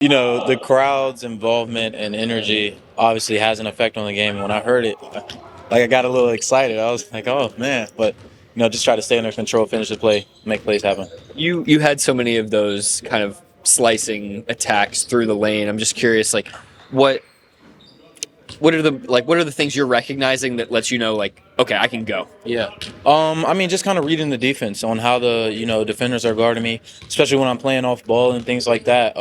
The crowd's involvement and energy obviously has an effect on the game. When I heard it, I got a little excited. I was like, oh man, but just try to stay under control, finish the play, make plays happen. You had so many of those kind of slicing attacks through the lane. I'm just curious, like, what what are the things you're recognizing that lets you know, like, okay, I can go. Yeah. Just kind of reading the defense on how the defenders are guarding me, especially when I'm playing off ball and things like that.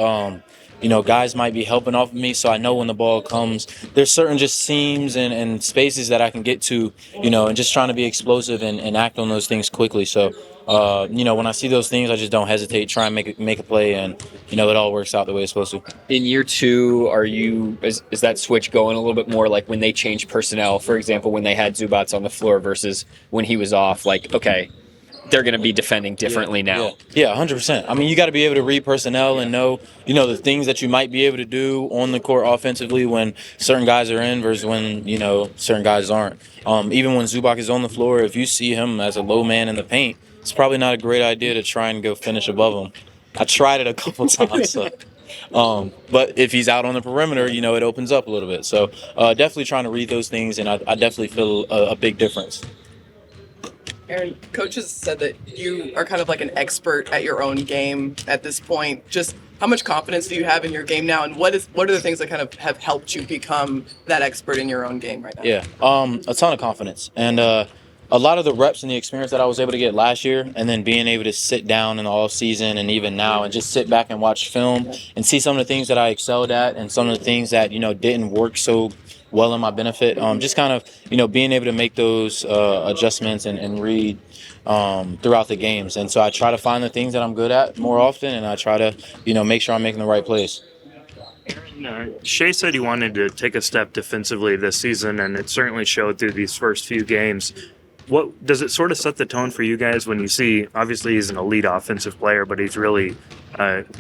Guys might be helping off of me, so I know when the ball comes. There's certain just seams and spaces that I can get to, and just trying to be explosive and act on those things quickly. So, when I see those things, I just don't hesitate, try and make a play, and it all works out the way it's supposed to. In year two, is that switch going a little bit more like when they changed personnel? For example, when they had Zubats on the floor versus when he was off. Like, okay, they're going to be defending differently now. Yeah, 100%. I mean, you got to be able to read personnel and know, the things that you might be able to do on the court offensively when certain guys are in versus when, certain guys aren't. Even when Zubac is on the floor, if you see him as a low man in the paint, it's probably not a great idea to try and go finish above him. I tried it a couple times. So. But if he's out on the perimeter, it opens up a little bit. So definitely trying to read those things, and I definitely feel a big difference. Aaron, coach has said that you are kind of like an expert at your own game at this point. Just how much confidence do you have in your game now, and what are the things that kind of have helped you become that expert in your own game right now? Yeah, a ton of confidence, and a lot of the reps and the experience that I was able to get last year, and then being able to sit down in the off season and even now and just sit back and watch film and see some of the things that I excelled at and some of the things that didn't work so well in my benefit. Just kind of being able to make those adjustments and read throughout the games. And so I try to find the things that I'm good at more often, and I try to make sure I'm making the right plays. Shea said he wanted to take a step defensively this season, and it certainly showed through these first few games. What does it sort of set the tone for you guys when you see, obviously he's an elite offensive player, but he's really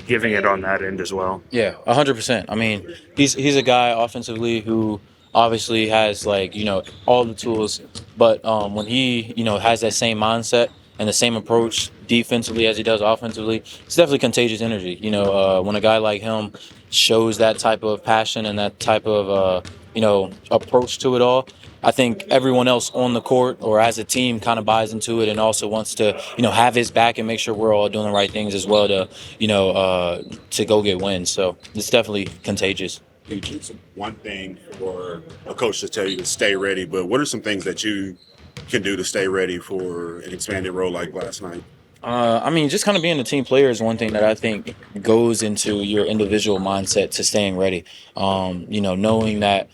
giving it on that end as well? Yeah, 100%. I mean, he's a guy offensively who obviously has all the tools, but when he has that same mindset and the same approach defensively as he does offensively, it's definitely contagious energy. When a guy like him shows that type of passion and that type of approach to it all, I think everyone else on the court or as a team kind of buys into it and also wants to, have his back and make sure we're all doing the right things as well to go get wins. So it's definitely contagious. It's one thing for a coach to tell you to stay ready, but what are some things that you can do to stay ready for an expanded role like last night? Just kind of being a team player is one thing that I think goes into your individual mindset to staying ready. Knowing that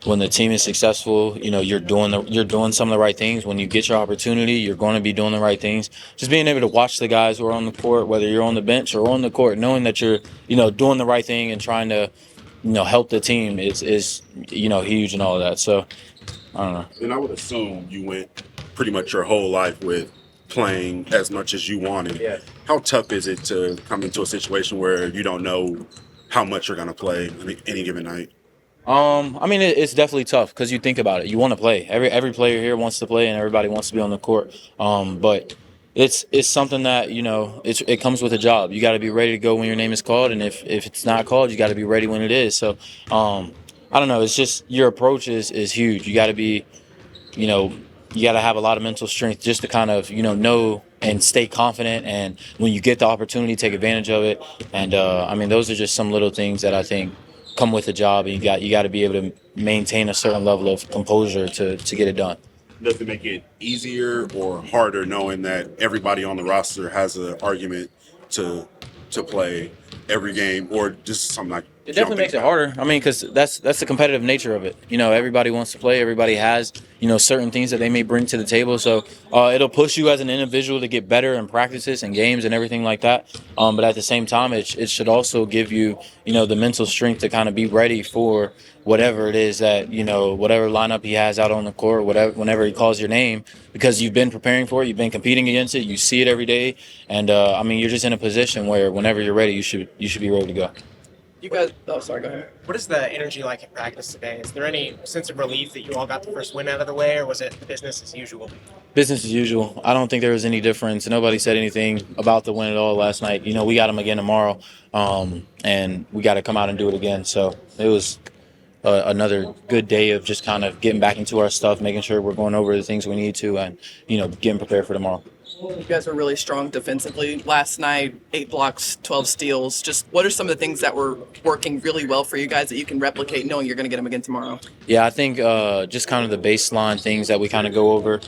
when the team is successful, you're doing some of the right things. When you get your opportunity, you're going to be doing the right things. Just being able to watch the guys who are on the court, whether you're on the bench or on the court, knowing that you're, doing the right thing and trying to, help the team is huge and all of that. So, I don't know. And I would assume you went pretty much your whole life with playing as much as you wanted. Yeah. How tough is it to come into a situation where you don't know how much you're going to play any given night? It's definitely tough because you think about it. You want to play. Every player here wants to play, and everybody wants to be on the court. But it's something that it comes with a job. You got to be ready to go when your name is called, and if it's not called, you got to be ready when it is. So, I don't know. It's just your approach is huge. You got to be, you got to have a lot of mental strength just to kind of know and stay confident. And when you get the opportunity, take advantage of it. And those are just some little things that I think come with the job, and you got to be able to maintain a certain level of composure to get it done. Does it make it easier or harder knowing that everybody on the roster has an argument to play every game, or just something like it definitely makes it harder. Because that's the competitive nature of it. Everybody wants to play. Everybody has certain things that they may bring to the table. So it'll push you as an individual to get better in practices and games and everything like that. But at the same time, it should also give you the mental strength to kind of be ready for whatever it is that whatever lineup he has out on the court, whenever he calls your name, because you've been preparing for it, you've been competing against it, you see it every day, and you're just in a position where whenever you're ready, you should be ready to go. You guys. Oh, sorry. Go ahead. What is the energy like in practice today? Is there any sense of relief that you all got the first win out of the way, or was it business as usual? Business as usual. I don't think there was any difference. Nobody said anything about the win at all last night. You know, we got them again tomorrow, and we got to come out and do it again. So it was another good day of just kind of getting back into our stuff, making sure we're going over the things we need to, and, you know, getting prepared for tomorrow. You guys were really strong defensively last night. 8 blocks, 12 steals. Just what are some of the things that were working really well for you guys that you can replicate, knowing you're going to get them again tomorrow? Yeah, I think just kind of the baseline things that we kind of go over.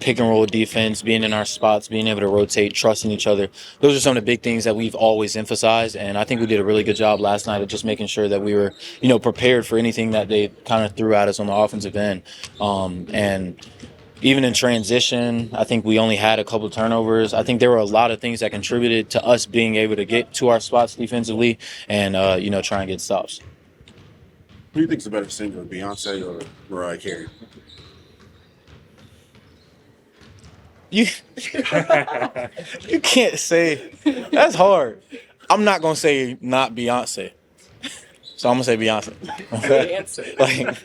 Pick and roll defense, being in our spots, being able to rotate, trusting each other. Those are some of the big things that we've always emphasized, and I think we did a really good job last night of just making sure that we were, you know, prepared for anything that they kind of threw at us on the offensive end. And even in transition, I think we only had a couple turnovers. I think there were a lot of things that contributed to us being able to get to our spots defensively and, you know, try and get stops. Who do you think is a better singer, Beyonce or Mariah Carey? You you can't say that's hard. I'm not gonna say not Beyonce, so I'm gonna say Beyonce. Okay? Good answer. Like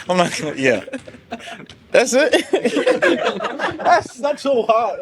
I'm not gonna. Yeah, that's it. That's not so hard.